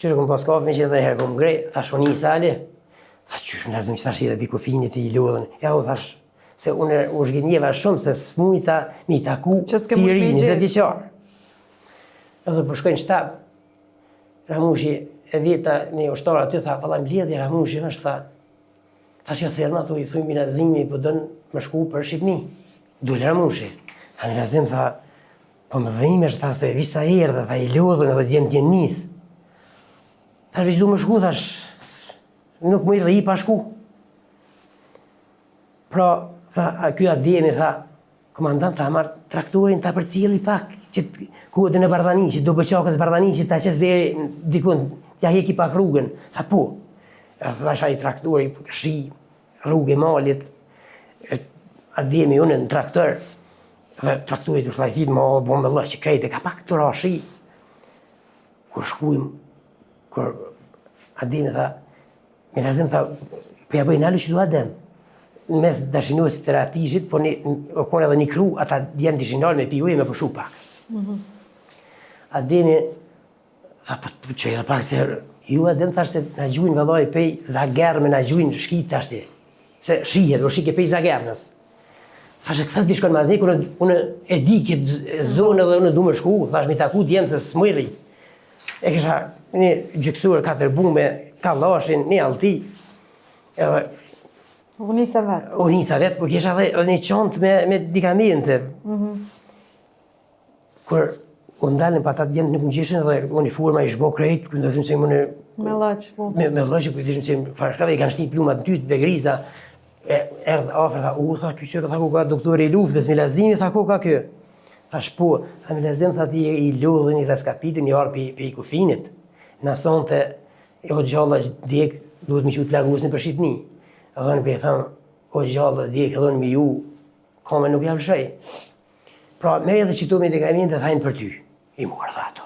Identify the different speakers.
Speaker 1: Qërë kom pas kafe me që dhe herë kom grej, thash o një sali, thash qërë më lazëm që thash i dhe pi kofinit i lodhen. Ja u thash, se unë u shgjenjeva shumë se s'mujta mi taku si ri, 20 vjeçar. Edhe po shkojnë shtab, Ramushi e vjeta një ushtar aty tha, valla mbledhja Ramushi është tha. Thash jo therma, i thuj Milazimi po dënë më shku për Shqipni. Dule Ramushi. Tha Milazim tha, po më dhimesh tha se visa erdhe, tha i lodhen edhe djemë t'jen nisë. Thash veç du më shku, thash, nuk më i rri pa shku. Pra, tha, kjo Ademi tha, komandant tha, marr traktorin ta për cili pak, që kodën e Bardhani, që do bëqakës Bardhani, që ta qes deri dikun, t'ja heki pak rrugën. Tha po. Thash ai traktori, shi, rrugë e malit, Ademi unë në traktor, dhe traktorit u shlajthit ma bo me lëq që krejt e ka pak të rashi. Kur shkujmë, kur Ademi tha, Milazim tha, po ja bëj nalu që du Adem. Në mes dashinosit të ratishit, po konë edhe një kru, ata djenë të shinal me pi ujë me përshu pak. Ademi tha, po që edhe pak se ju Adem thash se na gjujnë vëllaj pej Zagerme, na gjujnë shkit tashti. Se shihet, o shike pej Zagernës. Thash e këthës dishkon maznik, unë e di këtë zonë edhe unë du më shku, thash mi taku djenë se s'mëri. E kisha një gjyksuar 4 bume, kallashin, një alti. Edhe
Speaker 2: Unisa vetë.
Speaker 1: Unisa vetë, po kisha edhe një qantë me dikamente. Kur u ndalën pa ata djenë nuk më gjishin edhe uniforma i shbo krejt, kërë ndëzim që më në...
Speaker 2: Me lëqë, po.
Speaker 1: Me lëqë, për dishim që më farshkave i kanë shti plumat dytë, begriza. Erdhë afer, tha, tha, kjo qërë, tha, ku ka doktori i luftës, Milazimi, tha, ku ka kjo? Thash, po, tha, Milazim, tha, ti i lodhën, i reskapitin, i arë për i kufinit. Në sonte, o gjalla djek, duhet mi qut plagusni për Shqipni. Edhe në për i thamë, o gjalla djek, edhe në mi ju, kome nuk javë shej. Pra, merë edhe qëtu me dikajmin të thajnë për ty. I morë dhe ato.